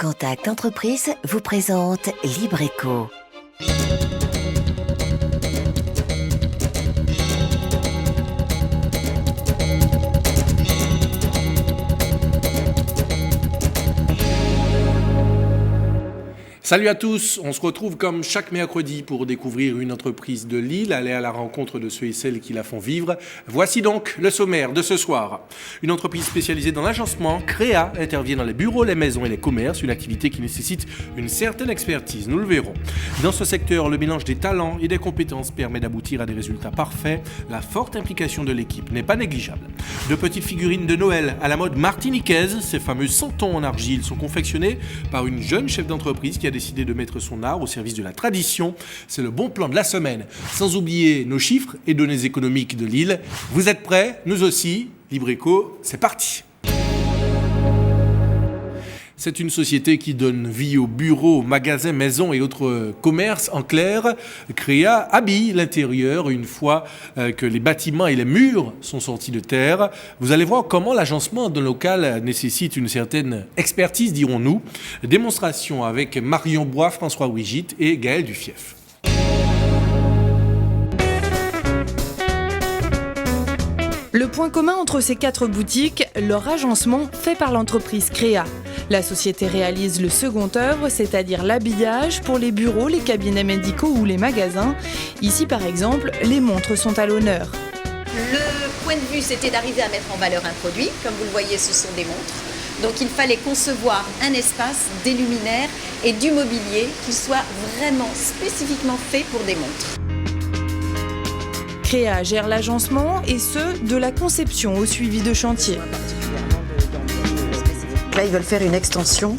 Contact Entreprise vous présente Libreco. Salut à tous, on se retrouve comme chaque mercredi pour découvrir une entreprise de Lille, aller à la rencontre de ceux et celles qui la font vivre. Voici donc le sommaire de ce soir. Une entreprise spécialisée dans l'agencement, Créa, intervient dans les bureaux, les maisons et les commerces, une activité qui nécessite une certaine expertise, nous le verrons. Dans ce secteur, le mélange des talents et des compétences permet d'aboutir à des résultats parfaits. La forte implication de l'équipe n'est pas négligeable. De petites figurines de Noël à la mode martiniquaise, ces fameux santons en argile sont confectionnés par une jeune chef d'entreprise qui a décidé de mettre son art au service de la tradition. C'est le bon plan de la semaine. Sans oublier nos chiffres et données économiques de Lille. Vous êtes prêts? Nous aussi. Libreco, c'est parti. C'est une société qui donne vie aux bureaux, magasins, maisons et autres commerces. En clair, Créa habille l'intérieur une fois que les bâtiments et les murs sont sortis de terre. Vous allez voir comment l'agencement d'un local nécessite une certaine expertise, dirons-nous. Démonstration avec Marion Bois, François Ouigit et Gaël Dufief. Le point commun entre ces 4 boutiques, leur agencement fait par l'entreprise Créa. La société réalise le second œuvre, c'est-à-dire l'habillage pour les bureaux, les cabinets médicaux ou les magasins. Ici, par exemple, les montres sont à l'honneur. Le point de vue, c'était d'arriver à mettre en valeur un produit. Comme vous le voyez, ce sont des montres. Donc il fallait concevoir un espace, des luminaires et du mobilier qui soit vraiment spécifiquement fait pour des montres. Créa gère l'agencement et ce, de la conception au suivi de chantier. Là, ils veulent faire une extension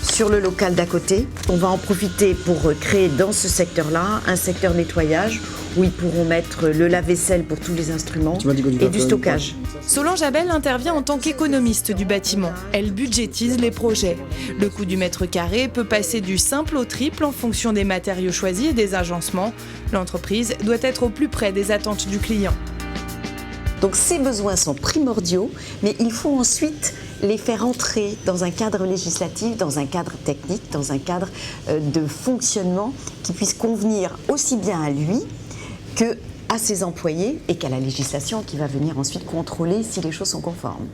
sur le local d'à côté. On va en profiter pour créer dans ce secteur-là un secteur nettoyage où ils pourront mettre le lave-vaisselle pour tous les instruments et du stockage. Solange Abel intervient en tant qu'économiste du bâtiment. Elle budgétise les projets. Le coût du mètre carré peut passer du simple au triple en fonction des matériaux choisis et des agencements. L'entreprise doit être au plus près des attentes du client. Donc ces besoins sont primordiaux, mais il faut ensuite les faire entrer dans un cadre législatif, dans un cadre technique, dans un cadre de fonctionnement qui puisse convenir aussi bien à lui que à ses employés et qu'à la législation qui va venir ensuite contrôler si les choses sont conformes.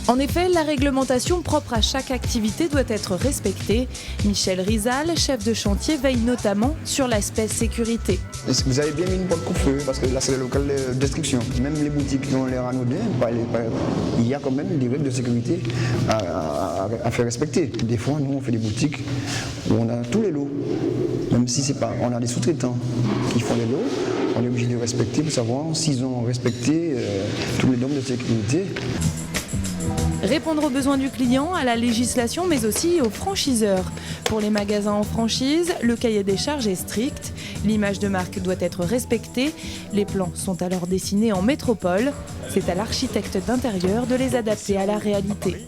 En effet, la réglementation propre à chaque activité doit être respectée. Michel Rizal, chef de chantier, veille notamment sur l'aspect sécurité. Vous avez bien mis une porte coupe-feu parce que là c'est le local de destruction. Même les boutiques qui ont l'air anodins, il y a quand même des règles de sécurité à faire respecter. Des fois, nous on fait des boutiques où on a tous les lots, même si c'est pas, on a des sous-traitants qui font les lots. On est obligé de respecter pour savoir s'ils ont respecté tous les normes de sécurité. Répondre aux besoins du client, à la législation, mais aussi aux franchiseurs. Pour les magasins en franchise, le cahier des charges est strict. L'image de marque doit être respectée. Les plans sont alors dessinés en métropole. C'est à l'architecte d'intérieur de les adapter à la réalité.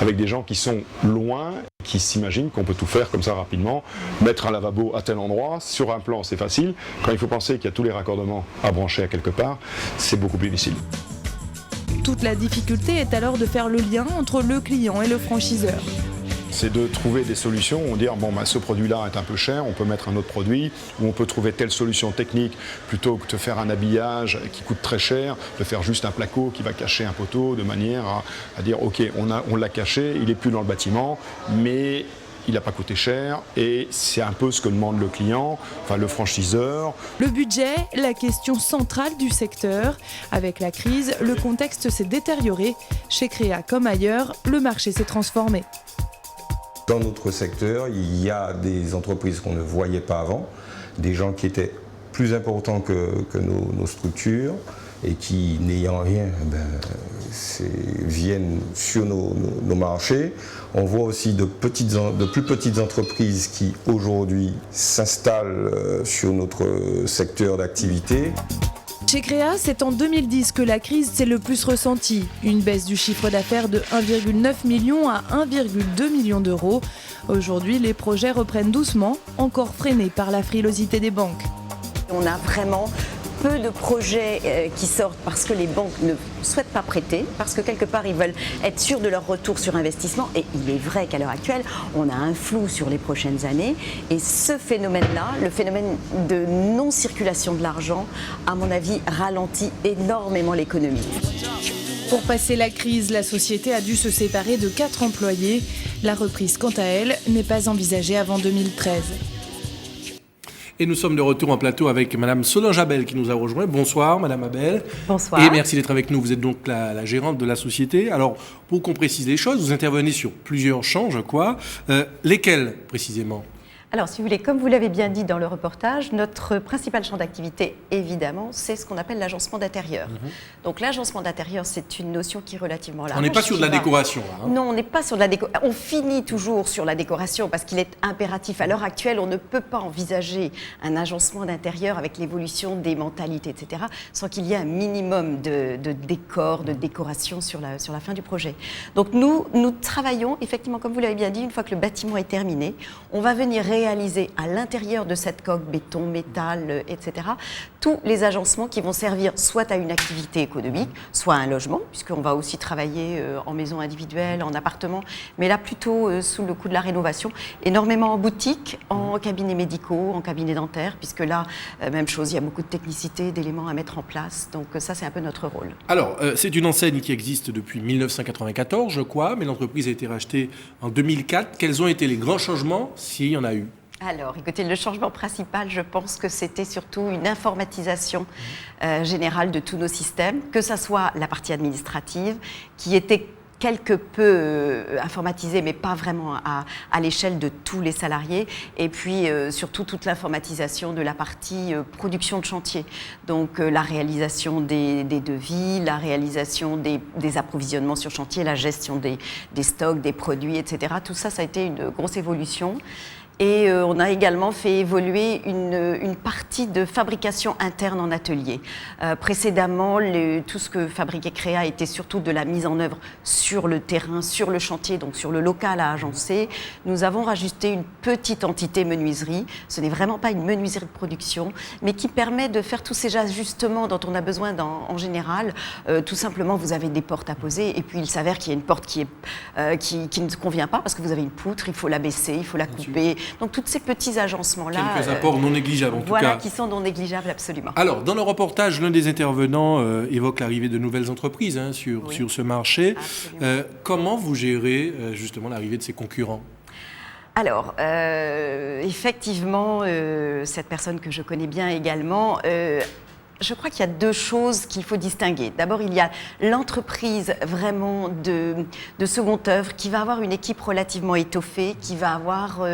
Avec des gens qui sont loin, qui s'imaginent qu'on peut tout faire comme ça rapidement, mettre un lavabo à tel endroit, sur un plan c'est facile, quand il faut penser qu'il y a tous les raccordements à brancher à quelque part, c'est beaucoup plus difficile. Toute la difficulté est alors de faire le lien entre le client et le franchiseur. C'est de trouver des solutions, on dit bon ce produit-là est un peu cher, on peut mettre un autre produit, ou on peut trouver telle solution technique plutôt que de faire un habillage qui coûte très cher, de faire juste un placo qui va cacher un poteau de manière à dire ok on l'a caché, il n'est plus dans le bâtiment, mais il n'a pas coûté cher et c'est un peu ce que demande le client, enfin le franchiseur. Le budget, la question centrale du secteur. Avec la crise, le contexte s'est détérioré. Chez Créa comme ailleurs, le marché s'est transformé. Dans notre secteur, il y a des entreprises qu'on ne voyait pas avant, des gens qui étaient plus importants que nos structures et qui, n'ayant rien, viennent sur nos marchés. On voit aussi de plus petites entreprises qui aujourd'hui s'installent sur notre secteur d'activité. Chez Créa, c'est en 2010 que la crise s'est le plus ressentie. Une baisse du chiffre d'affaires de 1,9 million à 1,2 million d'euros. Aujourd'hui, les projets reprennent doucement, encore freinés par la frilosité des banques. On a vraiment peu de projets qui sortent parce que les banques ne souhaitent pas prêter, parce que quelque part ils veulent être sûrs de leur retour sur investissement. Et il est vrai qu'à l'heure actuelle, on a un flou sur les prochaines années. Et ce phénomène-là, le phénomène de non-circulation de l'argent, à mon avis, ralentit énormément l'économie. Pour passer la crise, la société a dû se séparer de 4 employés. La reprise, quant à elle, n'est pas envisagée avant 2013. Et nous sommes de retour en plateau avec Madame Solange Abel qui nous a rejoint. Bonsoir Madame Abel. Bonsoir. Et merci d'être avec nous. Vous êtes donc la gérante de la société. Alors, pour qu'on précise les choses, vous intervenez sur plusieurs champs, je crois. Lesquels précisément ? Alors, si vous voulez, comme vous l'avez bien dit dans le reportage, notre principal champ d'activité, évidemment, c'est ce qu'on appelle l'agencement d'intérieur. Donc, l'agencement d'intérieur, c'est une notion qui est relativement large. On n'est pas sur de la décoration, là. Non, on n'est pas sur de la décoration. On finit toujours sur la décoration parce qu'il est impératif. À l'heure actuelle, on ne peut pas envisager un agencement d'intérieur avec l'évolution des mentalités, etc., sans qu'il y ait un minimum de décor, de décoration sur la fin du projet. Donc, nous travaillons, effectivement, comme vous l'avez bien dit, une fois que le bâtiment est terminé, on va venir réaliser à l'intérieur de cette coque, béton, métal, etc., tous les agencements qui vont servir soit à une activité économique, soit à un logement, puisqu'on va aussi travailler en maison individuelle, en appartement, mais là plutôt sous le coup de la rénovation, énormément en boutique, en cabinets médicaux, en cabinets dentaires, puisque là, même chose, il y a beaucoup de technicité, d'éléments à mettre en place, donc ça c'est un peu notre rôle. Alors, c'est une enseigne qui existe depuis 1994, je crois, mais l'entreprise a été rachetée en 2004. Quels ont été les grands changements, s'il y en a eu ? Alors, écoutez, le changement principal, je pense que c'était surtout une informatisation générale de tous nos systèmes, que ce soit la partie administrative, qui était quelque peu informatisée, mais pas vraiment à l'échelle de tous les salariés, et puis surtout toute l'informatisation de la partie production de chantier. Donc la réalisation des devis, la réalisation des approvisionnements sur chantier, la gestion des stocks, des produits, etc. Tout ça, ça a été une grosse évolution. Et on a également fait évoluer une partie de fabrication interne en atelier. Précédemment, tout ce que fabriquait Créa était surtout de la mise en œuvre sur le terrain, sur le chantier, donc sur le local à agencer. Nous avons rajouté une petite entité menuiserie. Ce n'est vraiment pas une menuiserie de production, mais qui permet de faire tous ces ajustements dont on a besoin en général. Tout simplement, vous avez des portes à poser et puis il s'avère qu'il y a une porte qui ne convient pas parce que vous avez une poutre, il faut la baisser, il faut la couper. Donc, tous ces petits agencements-là... Quelques apports non négligeables, en tout cas. Voilà, qui sont non négligeables, absolument. Alors, dans le reportage, l'un des intervenants évoque l'arrivée de nouvelles entreprises sur ce marché. Comment vous gérez justement l'arrivée de ces concurrents ? Alors, effectivement, cette personne que je connais bien également... je crois qu'il y a deux choses qu'il faut distinguer. D'abord, il y a l'entreprise vraiment de seconde œuvre qui va avoir une équipe relativement étoffée, qui va avoir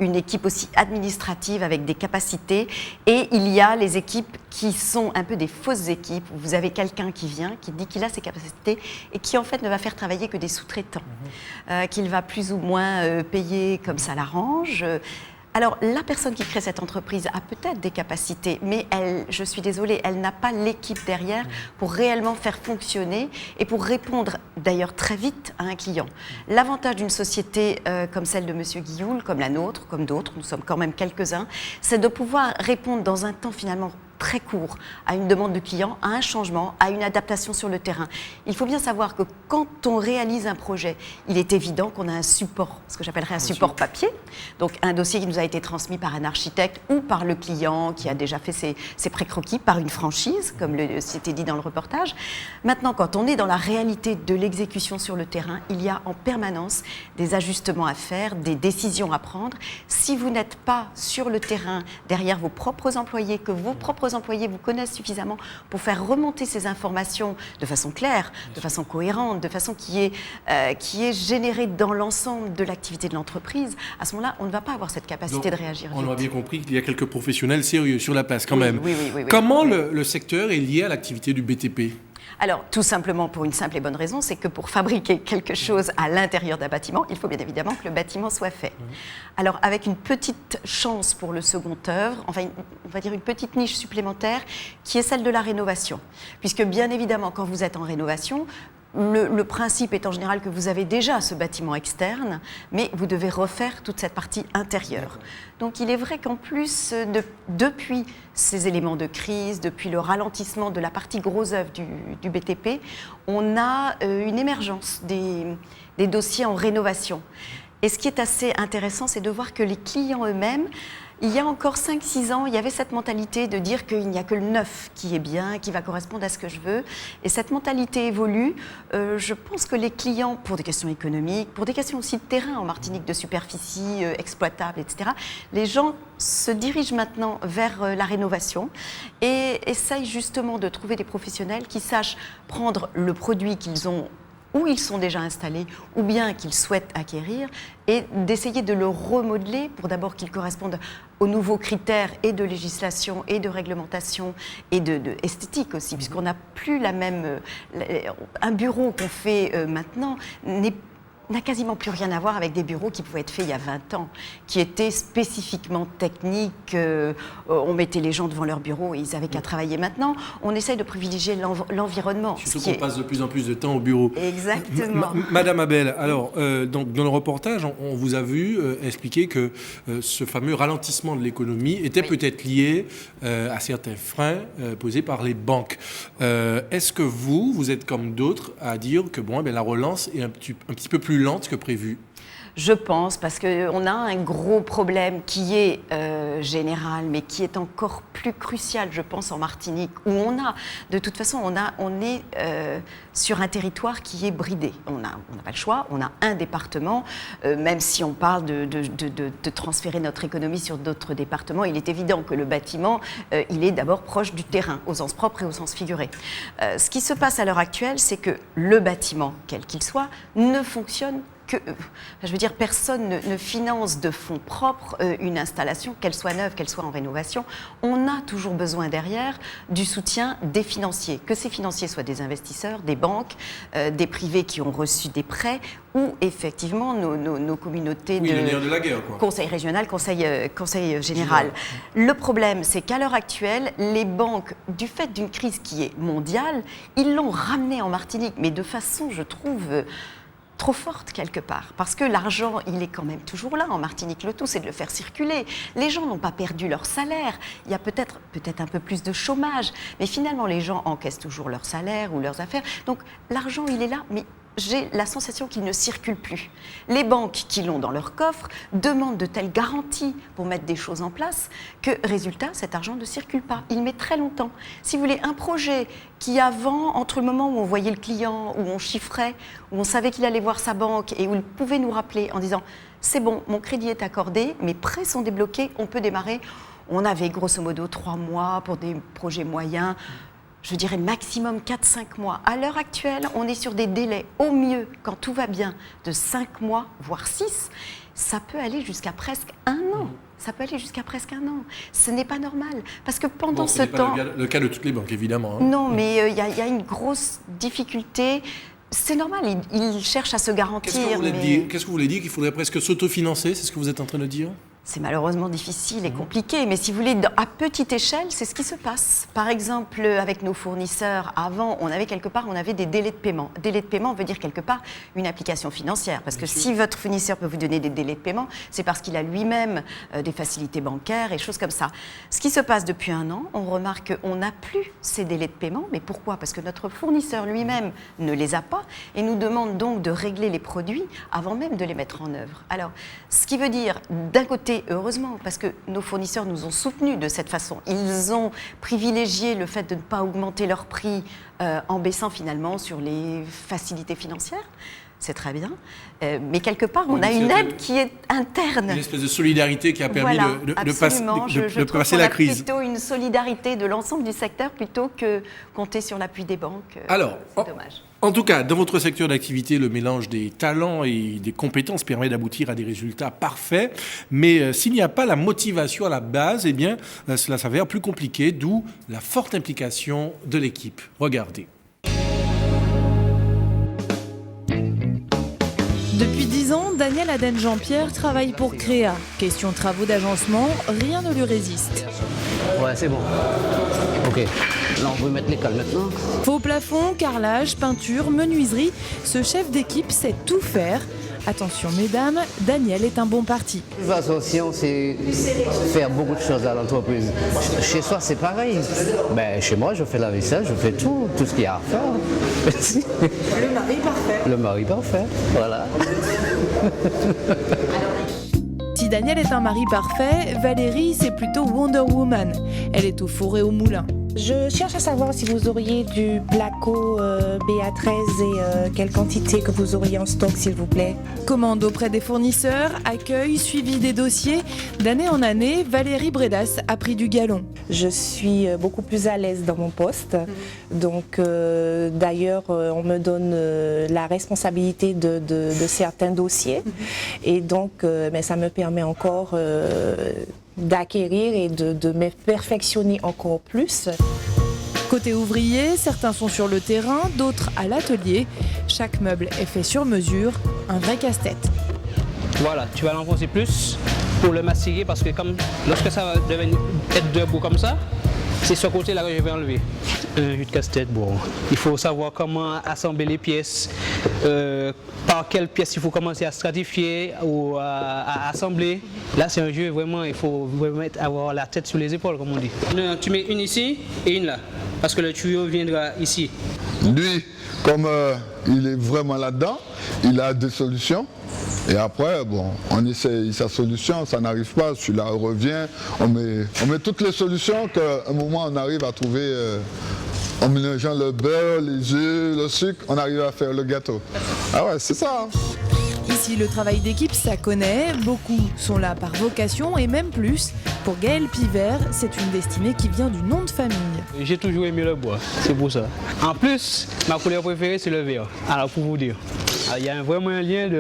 une équipe aussi administrative avec des capacités. Et il y a les équipes qui sont un peu des fausses équipes. Vous avez quelqu'un qui vient, qui dit qu'il a ses capacités et qui en fait ne va faire travailler que des sous-traitants, qu'il va plus ou moins payer comme ça l'arrange. Alors, la personne qui crée cette entreprise a peut-être des capacités, mais je suis désolée, elle n'a pas l'équipe derrière pour réellement faire fonctionner et pour répondre d'ailleurs très vite à un client. L'avantage d'une société comme celle de M. Guilloul, comme la nôtre, comme d'autres, nous sommes quand même quelques-uns, c'est de pouvoir répondre dans un temps finalement très court à une demande du client, à un changement, à une adaptation sur le terrain. Il faut bien savoir que quand on réalise un projet, il est évident qu'on a un support, ce que j'appellerais un support papier, donc un dossier qui nous a été transmis par un architecte ou par le client qui a déjà fait ses pré-croquis, par une franchise, comme c'était dit dans le reportage. Maintenant, quand on est dans la réalité de l'exécution sur le terrain, il y a en permanence des ajustements à faire, des décisions à prendre. Si vous n'êtes pas sur le terrain, derrière vos propres employés, que vos propres employés vous connaissent suffisamment pour faire remonter ces informations de façon claire, de façon cohérente, de façon qui est générée dans l'ensemble de l'activité de l'entreprise, à ce moment-là, on ne va pas avoir cette capacité de réagir vite. On a bien compris qu'il y a quelques professionnels sérieux sur la place quand même. Oui. Comment le secteur est lié à l'activité du BTP ? Alors, tout simplement pour une simple et bonne raison, c'est que pour fabriquer quelque chose à l'intérieur d'un bâtiment, il faut bien évidemment que le bâtiment soit fait. Alors, avec une petite chance pour le second œuvre, enfin, on va dire une petite niche supplémentaire, qui est celle de la rénovation. Puisque bien évidemment, quand vous êtes en rénovation, Le principe est en général que vous avez déjà ce bâtiment externe, mais vous devez refaire toute cette partie intérieure. Donc il est vrai qu'en plus, depuis ces éléments de crise, depuis le ralentissement de la partie gros œuvre du BTP, on a une émergence des dossiers en rénovation. Et ce qui est assez intéressant, c'est de voir que les clients eux-mêmes, il y a encore 5-6 ans, il y avait cette mentalité de dire qu'il n'y a que le neuf qui est bien, qui va correspondre à ce que je veux. Et cette mentalité évolue. Je pense que les clients, pour des questions économiques, pour des questions aussi de terrain en Martinique, de superficie exploitable, etc., les gens se dirigent maintenant vers la rénovation et essayent justement de trouver des professionnels qui sachent prendre le produit qu'ils ont où ils sont déjà installés ou bien qu'ils souhaitent acquérir et d'essayer de le remodeler pour d'abord qu'il corresponde aux nouveaux critères et de législation et de réglementation et de esthétique aussi, puisqu'on n'a plus la même... Un bureau qu'on fait maintenant n'a quasiment plus rien à voir avec des bureaux qui pouvaient être faits il y a 20 ans, qui étaient spécifiquement techniques. On mettait les gens devant leur bureau et ils n'avaient qu'à travailler. Maintenant, on essaye de privilégier l'environnement. Surtout qu'on passe de plus en plus de temps au bureau. Exactement. Madame Abel, alors, donc, dans le reportage, on vous a vu expliquer que ce fameux ralentissement de l'économie était peut-être lié à certains freins posés par les banques. Est-ce que vous êtes comme d'autres à dire que la relance est un petit peu plus lente que prévu? Je pense, parce qu'on a un gros problème qui est général, mais qui est encore plus crucial, je pense, en Martinique, où de toute façon, on est sur un territoire qui est bridé. On n'a pas le choix, on a un département, même si on parle de transférer notre économie sur d'autres départements, il est évident que le bâtiment, il est d'abord proche du terrain, au sens propre et au sens figuré. Ce qui se passe à l'heure actuelle, c'est que le bâtiment, quel qu'il soit, ne fonctionne personne ne finance de fonds propres une installation, qu'elle soit neuve, qu'elle soit en rénovation. On a toujours besoin derrière du soutien des financiers, que ces financiers soient des investisseurs, des banques, des privés qui ont reçu des prêts ou effectivement nos communautés le nerf de la guerre, quoi. Conseil régional, conseil général. Le problème, c'est qu'à l'heure actuelle, les banques, du fait d'une crise qui est mondiale, ils l'ont ramenée en Martinique, mais de façon, je trouve... trop forte quelque part, parce que l'argent, il est quand même toujours là en Martinique. Le tout, c'est de le faire circuler. Les gens n'ont pas perdu leur salaire. Il y a peut-être un peu plus de chômage, mais finalement, les gens encaissent toujours leur salaire ou leurs affaires. Donc, l'argent, il est là, mais j'ai la sensation qu'il ne circule plus. Les banques qui l'ont dans leur coffre demandent de telles garanties pour mettre des choses en place que, résultat, cet argent ne circule pas. Il met très longtemps. Si vous voulez, un projet qui avant, entre le moment où on voyait le client, où on chiffrait, où on savait qu'il allait voir sa banque et où il pouvait nous rappeler en disant « c'est bon, mon crédit est accordé, mes prêts sont débloqués, on peut démarrer », on avait grosso modo 3 mois pour des projets moyens. Je dirais maximum 4-5 mois. À l'heure actuelle, on est sur des délais, au mieux, quand tout va bien, de 5 mois, voire 6. Ça peut aller jusqu'à presque 1 an. Ça peut aller jusqu'à presque 1 an. Ce n'est pas normal. Parce que pendant ce temps... Ce n'est pas le cas de toutes les banques, évidemment. Non, mais il y a une grosse difficulté. C'est normal, ils cherchent à se garantir. Qu'est-ce que vous voulez dire qu'il faudrait presque s'autofinancer? C'est ce que vous êtes en train de dire? C'est malheureusement difficile et compliqué, mais si vous voulez, à petite échelle, c'est ce qui se passe. Par exemple, avec nos fournisseurs, avant, on avait des délais de paiement. Délai de paiement veut dire quelque part une application financière, parce que si votre fournisseur peut vous donner des délais de paiement, c'est parce qu'il a lui-même des facilités bancaires et choses comme ça. Ce qui se passe depuis 1 an, on remarque qu'on n'a plus ces délais de paiement, mais pourquoi? Parce que notre fournisseur lui-même ne les a pas et nous demande donc de régler les produits avant même de les mettre en œuvre. Alors, ce qui veut dire, d'un côté, heureusement, parce que nos fournisseurs nous ont soutenus de cette façon. Ils ont privilégié le fait de ne pas augmenter leur prix en baissant finalement sur les facilités financières. C'est très bien. Mais quelque part, on a une aide qui est interne. Une espèce de solidarité qui a permis de passer la crise. Plutôt une solidarité de l'ensemble du secteur plutôt que compter sur l'appui des banques. Alors, c'est dommage. En tout cas, dans votre secteur d'activité, le mélange des talents et des compétences permet d'aboutir à des résultats parfaits. Mais s'il n'y a pas la motivation à la base, eh bien, cela s'avère plus compliqué, d'où la forte implication de l'équipe. Regardez. Depuis 10 ans, Daniel Aden-Jean-Pierre travaille pour Créa. Question travaux d'agencement, rien ne lui résiste. Ouais, c'est bon. Ok. Là, on peut mettre l'école maintenant. Faux plafond, carrelage, peinture, menuiserie, ce chef d'équipe sait tout faire. Attention mesdames, Daniel est un bon parti. De toute façon, si on sait faire beaucoup de choses à l'entreprise, chez soi c'est pareil. Ben, chez moi, je fais la vaisselle, je fais tout ce qu'il y a à faire. Merci. Le mari parfait. Le mari parfait, voilà. Si Daniel est un mari parfait, Valérie c'est plutôt Wonder Woman. Elle est au four et au moulin. Je cherche à savoir si vous auriez du Placo BA13 et quelle quantité que vous auriez en stock, s'il vous plaît. Commande auprès des fournisseurs, accueil, suivi des dossiers. D'année en année, Valérie Bredas a pris du galon. Je suis beaucoup plus à l'aise dans mon poste. Donc, d'ailleurs, on me donne la responsabilité de certains dossiers. Et donc, mais ça me permet encore d'acquérir et de me perfectionner encore plus. Côté ouvrier, certains sont sur le terrain, d'autres à l'atelier. Chaque meuble est fait sur mesure, un vrai casse-tête. Voilà, tu vas l'enfoncer plus pour le mastiquer parce que comme lorsque ça va devenir être debout comme ça, c'est ce côté-là que je vais enlever. Un jus de casse-tête, bon, il faut savoir comment assembler les pièces, par quelles pièces il faut commencer à stratifier ou à assembler. Là, c'est un jeu vraiment, il faut vraiment avoir la tête sur les épaules, comme on dit. Tu mets une ici et une là, parce que le tuyau viendra ici. Lui, comme il est vraiment là-dedans, il a des solutions. Et après, bon, on essaye sa solution, ça n'arrive pas, celui-là revient, on met toutes les solutions qu'à un moment on arrive à trouver, en mélangeant le beurre, les œufs, le sucre, on arrive à faire le gâteau. Ah ouais, c'est ça. Ici, le travail d'équipe, ça connaît. Beaucoup sont là par vocation et même plus. Pour Gaël Pivert, c'est une destinée qui vient du nom de famille. J'ai toujours aimé le bois, c'est pour ça. En plus, ma couleur préférée, c'est le vert. Alors, pour vous dire, il y a vraiment un lien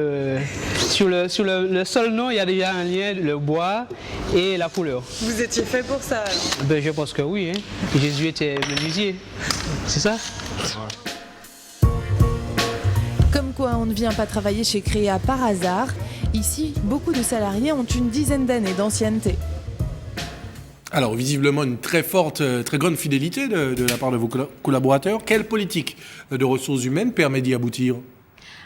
sur le seul nom, il y a déjà un lien, le bois et la couleur. Vous étiez fait pour ça alors? Ben, je pense que oui. Hein. Jésus était menuisier, c'est ça? Comme quoi on ne vient pas travailler chez Créa par hasard. Ici, beaucoup de salariés ont une dizaine d'années d'ancienneté. Alors, visiblement, une très forte, très grande fidélité de la part de vos collaborateurs. Quelle politique de ressources humaines permet d'y aboutir?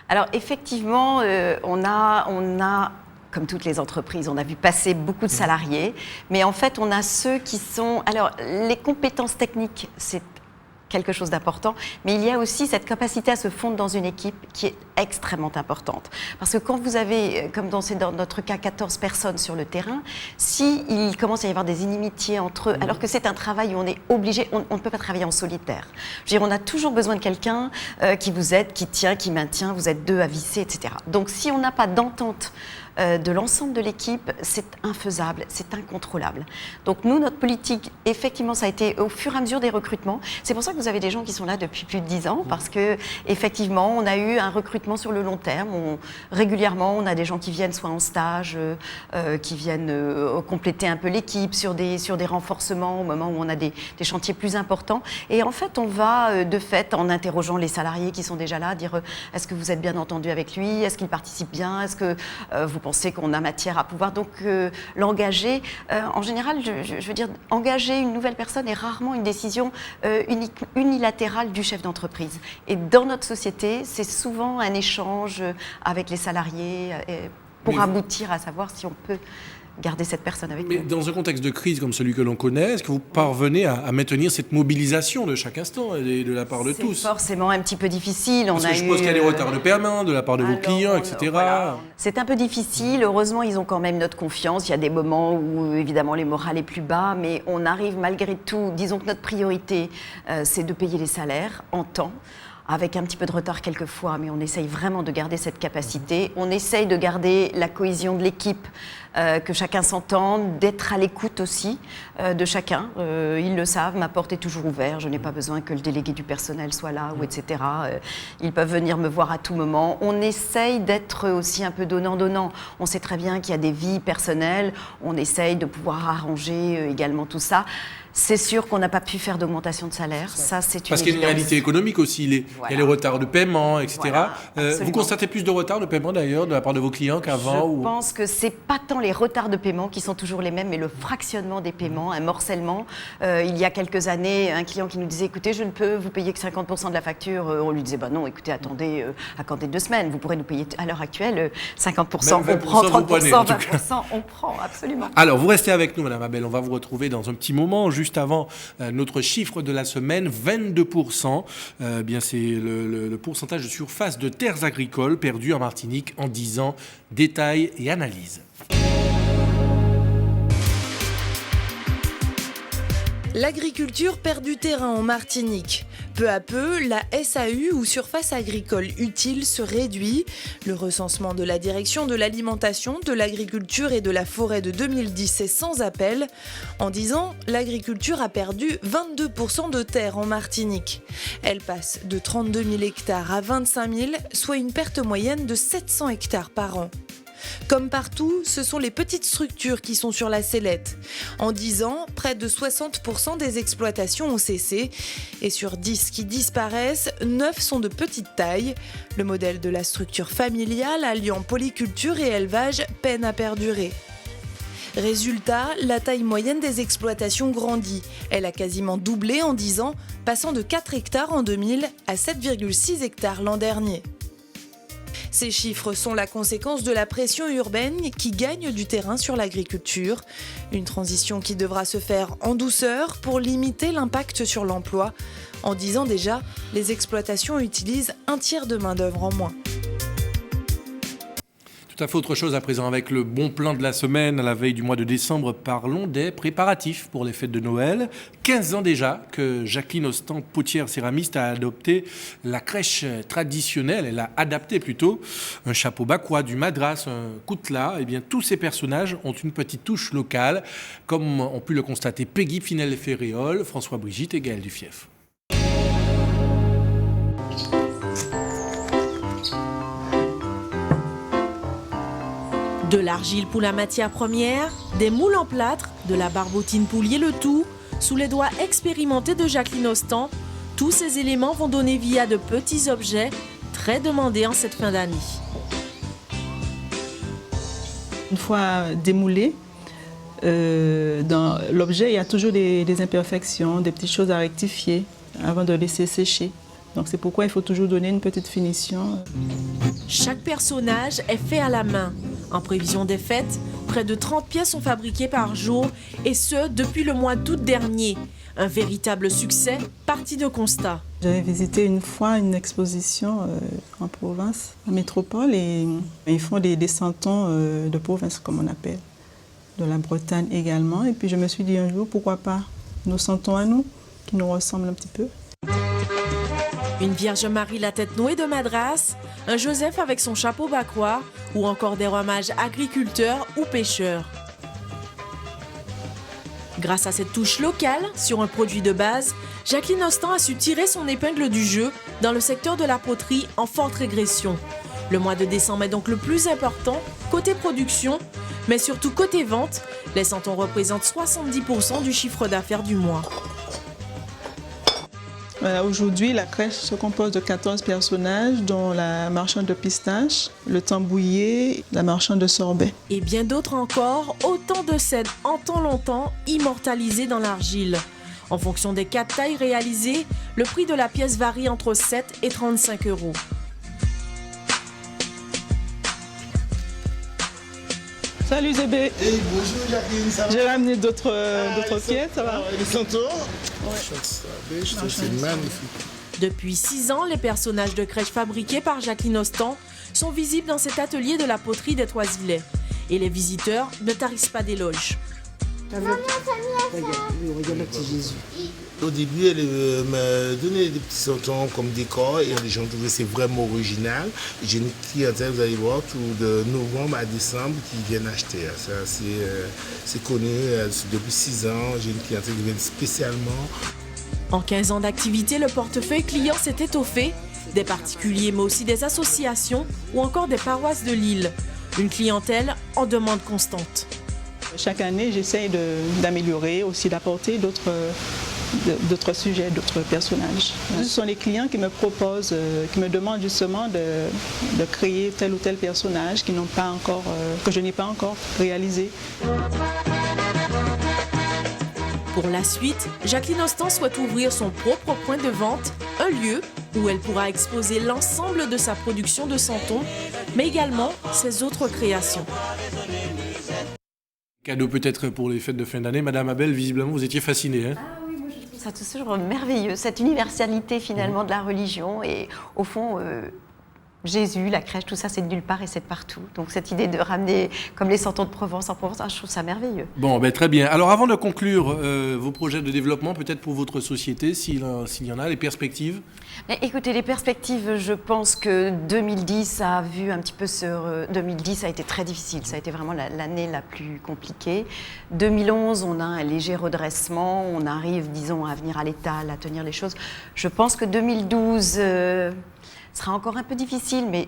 Alors, effectivement, on a, comme toutes les entreprises, on a vu passer beaucoup de salariés, mais en fait, on a ceux qui sont... Alors, les compétences techniques, c'est quelque chose d'important, mais il y a aussi cette capacité à se fondre dans une équipe qui est extrêmement importante. Parce que quand vous avez, comme dans notre cas, 14 personnes sur le terrain, s'il commence à y avoir des inimitiés entre eux, alors que c'est un travail où on est obligé, on ne peut pas travailler en solitaire. Je veux dire, on a toujours besoin de quelqu'un qui vous aide, qui tient, qui maintient, vous êtes deux à visser, etc. Donc si on n'a pas d'entente de l'ensemble de l'équipe, c'est infaisable, c'est incontrôlable. Donc nous, notre politique, effectivement, ça a été au fur et à mesure des recrutements. C'est pour ça que vous avez des gens qui sont là depuis plus de 10 ans, parce que effectivement, on a eu un recrutement sur le long terme. Régulièrement, on a des gens qui viennent soit en stage, qui viennent compléter un peu l'équipe sur des renforcements au moment où on a des chantiers plus importants. Et en fait, on va de fait, en interrogeant les salariés qui sont déjà là, dire est-ce que vous êtes bien entendu avec lui? Est-ce qu'il participe bien? Est-ce que vous pensez qu'on a matière à pouvoir donc l'engager? En général, je veux dire, engager une nouvelle personne est rarement une décision unilatérale du chef d'entreprise. Et dans notre société, c'est souvent un échange avec les salariés pour aboutir à savoir si on peut garder cette personne avec nous. Mais dans un contexte de crise comme celui que l'on connaît, est-ce que vous parvenez à maintenir cette mobilisation de chaque instant et de la part de tous? C'est forcément un petit peu difficile. Parce que je suppose qu'il y a des retards de paiement de la part de vos clients, etc. Voilà. C'est un peu difficile. Heureusement, ils ont quand même notre confiance. Il y a des moments où, évidemment, les morales est plus bas, mais on arrive malgré tout. Disons que notre priorité, c'est de payer les salaires en temps, avec un petit peu de retard quelquefois, mais on essaye vraiment de garder cette capacité. On essaye de garder la cohésion de l'équipe, que chacun s'entende, d'être à l'écoute aussi de chacun. Ils le savent, ma porte est toujours ouverte, je n'ai pas besoin que le délégué du personnel soit là, ou etc. Ils peuvent venir me voir à tout moment. On essaye d'être aussi un peu donnant-donnant. On sait très bien qu'il y a des vies personnelles, on essaye de pouvoir arranger également tout ça. C'est sûr qu'on n'a pas pu faire d'augmentation de salaire, ça c'est une Parce qu'il y a une évidence. réalité économique aussi, il y a les retards de paiement, etc. Voilà, Vous absolument. constatez plus de retards de paiement d'ailleurs de la part de vos clients qu'avant Je pense que c'est pas tant les retards de paiement qui sont toujours les mêmes, mais le fractionnement des paiements, un morcellement. Il y a quelques années, un client qui nous disait, écoutez, je ne peux vous payer que 50% de la facture. On lui disait, bah non, écoutez, attendez 2 semaines, vous pourrez nous payer à l'heure actuelle 50%, Même on prend 20%, vous prenez, en 30%, tout cas. 20%, on prend, absolument. Alors, vous restez avec nous, Madame Abel. On va vous retrouver dans un petit moment, juste avant notre chiffre de la semaine, 22%. Bien, c'est le pourcentage de surface de terres agricoles perdues en Martinique en 10 ans. Détails et analyse. L'agriculture perd du terrain en Martinique. Peu à peu, la SAU ou surface agricole utile se réduit. Le recensement de la direction de l'alimentation, de l'agriculture et de la forêt de 2010 est sans appel. En 10 ans, l'agriculture a perdu 22% de terres en Martinique. Elle passe de 32 000 hectares à 25 000, soit une perte moyenne de 700 hectares par an. Comme partout, ce sont les petites structures qui sont sur la sellette. En 10 ans, près de 60% des exploitations ont cessé. Et sur 10 qui disparaissent, 9 sont de petite taille. Le modèle de la structure familiale alliant polyculture et élevage peine à perdurer. Résultat, la taille moyenne des exploitations grandit. Elle a quasiment doublé en 10 ans, passant de 4 hectares en 2000 à 7,6 hectares l'an dernier. Ces chiffres sont la conséquence de la pression urbaine qui gagne du terrain sur l'agriculture. Une transition qui devra se faire en douceur pour limiter l'impact sur l'emploi. En 10 ans déjà, les exploitations utilisent un tiers de main-d'œuvre en moins. Tout à fait autre chose à présent avec le bon plan de la semaine à la veille du mois de décembre. Parlons des préparatifs pour les fêtes de Noël. 15 ans déjà que Jacqueline Ostan, potière céramiste, a adopté la crèche traditionnelle. Elle a adapté plutôt un chapeau bakwa, du madras, un koutla. Eh bien, tous ces personnages ont une petite touche locale, comme ont pu le constater Peggy Pinel-Ferréol, François Brigitte et Gaël Dufief. De l'argile pour la matière première, des moules en plâtre, de la barbotine pour lier le tout, sous les doigts expérimentés de Jacqueline Ostan, tous ces éléments vont donner vie à de petits objets très demandés en cette fin d'année. Une fois démoulé, dans l'objet, il y a toujours des imperfections, des petites choses à rectifier avant de laisser sécher. Donc c'est pourquoi il faut toujours donner une petite finition. Chaque personnage est fait à la main. En prévision des fêtes, près de 30 pièces sont fabriquées par jour, et ce, depuis le mois d'août dernier. Un véritable succès, parti de constat. J'avais visité une fois une exposition en province, en métropole, et ils font des santons de province, comme on appelle, de la Bretagne également. Et puis je me suis dit un jour, pourquoi pas nos santons à nous, qui nous ressemblent un petit peu. Une Vierge Marie la tête nouée de madras, un Joseph avec son chapeau bakwa ou encore des rois mages agriculteurs ou pêcheurs. Grâce à cette touche locale sur un produit de base, Jacqueline Ostan a su tirer son épingle du jeu dans le secteur de la poterie en forte régression. Le mois de décembre est donc le plus important côté production, mais surtout côté vente. Les santons représentent 70% du chiffre d'affaires du mois. Aujourd'hui, la crèche se compose de 14 personnages, dont la marchande de pistaches, le tambouillé, la marchande de sorbet. Et bien d'autres encore, autant de scènes en temps longtemps immortalisées dans l'argile. En fonction des 4 tailles réalisées, le prix de la pièce varie entre 7 et 35 €. Salut Zébé. Hey, bonjour Jacqueline, ça va? J'ai ramené d'autres pièces, ça va? Les santons? Ouais. Je trouve que c'est magnifique. Depuis 6 ans, les personnages de crèche fabriqués par Jacqueline Ostan sont visibles dans cet atelier de la poterie des Toisilets. Et les visiteurs ne tarissent pas d'éloges. Regarde le petit Jésus. Au début, elle m'a donné des petits santons comme décor et les gens trouvaient que c'est vraiment original. J'ai une clientèle, vous allez voir, tout de novembre à décembre qui viennent acheter. Ça, c'est connu. Depuis 6 ans, j'ai une clientèle qui vient spécialement. En 15 ans d'activité, le portefeuille client s'est étoffé. Des particuliers, mais aussi des associations ou encore des paroisses de l'île. Une clientèle en demande constante. Chaque année, j'essaye d'améliorer, aussi d'apporter d'autres sujets, d'autres personnages. Ce sont les clients qui me proposent, qui me demandent justement de créer tel ou tel personnage que je n'ai pas encore réalisé. Pour la suite, Jacqueline Ostan souhaite ouvrir son propre point de vente, un lieu où elle pourra exposer l'ensemble de sa production de Santon, mais également ses autres créations. Cadeau peut-être pour les fêtes de fin d'année. Madame Abel, visiblement, vous étiez fascinée. Hein? Ah oui, moi je trouve ça toujours merveilleux, cette universalité finalement de la religion. Et au fond, Jésus, la crèche, tout ça, c'est de nulle part et c'est de partout. Donc cette idée de ramener, comme les santons de Provence en Provence, je trouve ça merveilleux. Bon, très bien. Alors avant de conclure vos projets de développement, peut-être pour votre société, s'il y en a, les perspectives? Mais écoutez, les perspectives, je pense que 2010 a vu un petit peu 2010 a été très difficile, ça a été vraiment l'année la plus compliquée. 2011, on a un léger redressement, on arrive, disons, à venir à l'étal, à tenir les choses. Je pense que 2012... sera encore un peu difficile, mais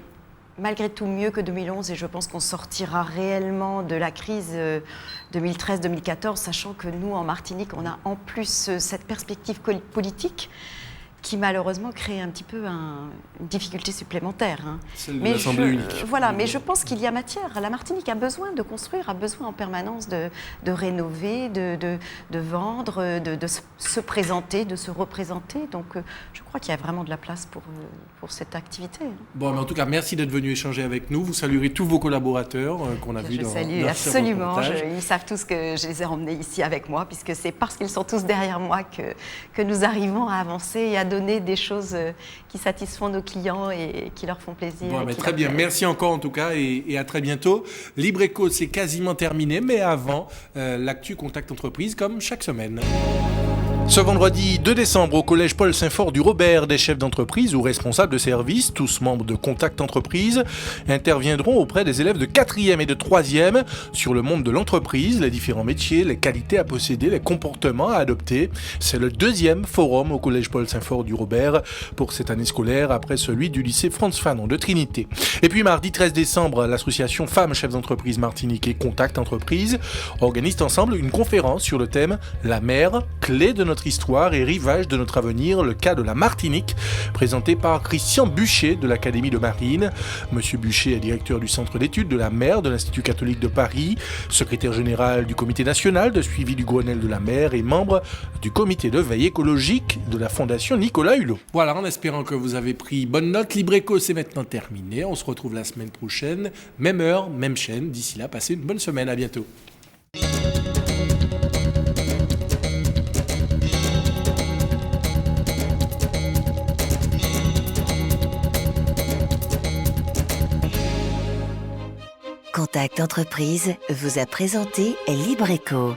malgré tout mieux que 2011, et je pense qu'on sortira réellement de la crise 2013-2014, sachant que nous, en Martinique, on a en plus cette perspective politique qui malheureusement crée un petit peu une difficulté supplémentaire. Hein. Celle de l'Assemblée unique. Voilà, mais je pense qu'il y a matière. La Martinique a besoin de construire, a besoin en permanence de rénover, de vendre, de se présenter, de se représenter. Donc je crois qu'il y a vraiment de la place pour cette activité. Bon, mais en tout cas, merci d'être venu échanger avec nous. Vous saluerez tous vos collaborateurs qu'on a vus dans ce reportage. Je salue absolument. Ils savent tous que je les ai emmenés ici avec moi, puisque c'est parce qu'ils sont tous derrière moi que nous arrivons à avancer et à donner des choses qui satisfont nos clients et qui leur font plaisir. Bon, très bien, merci encore en tout cas et à très bientôt. Libreco, c'est quasiment terminé, mais avant, l'actu Contact Entreprise comme chaque semaine. Ce vendredi 2 décembre, au collège Paul Saint-Fort du Robert, des chefs d'entreprise ou responsables de service, tous membres de Contact Entreprise, interviendront auprès des élèves de 4e et de 3e sur le monde de l'entreprise, les différents métiers, les qualités à posséder, les comportements à adopter. C'est le 2e forum au collège Paul Saint-Fort du Robert pour cette année scolaire, après celui du lycée Frantz Fanon de Trinité. Et puis mardi 13 décembre, l'association Femmes Chefs d'entreprise Martinique et Contact Entreprise organisent ensemble une conférence sur le thème « La mer, clé de notre histoire et rivage de notre avenir, le cas de la Martinique », présenté par Christian Buchet de l'Académie de Marine. Monsieur Buchet est directeur du Centre d'études de la mer de l'Institut catholique de Paris, secrétaire général du Comité national de suivi du Grenelle de la mer et membre du comité de veille écologique de la Fondation Nicolas Hulot. Voilà, en espérant que vous avez pris bonne note, Libreco, c'est maintenant terminé. On se retrouve la semaine prochaine, même heure, même chaîne. D'ici là, passez une bonne semaine. À bientôt. Contact Entreprise vous a présenté Libreco.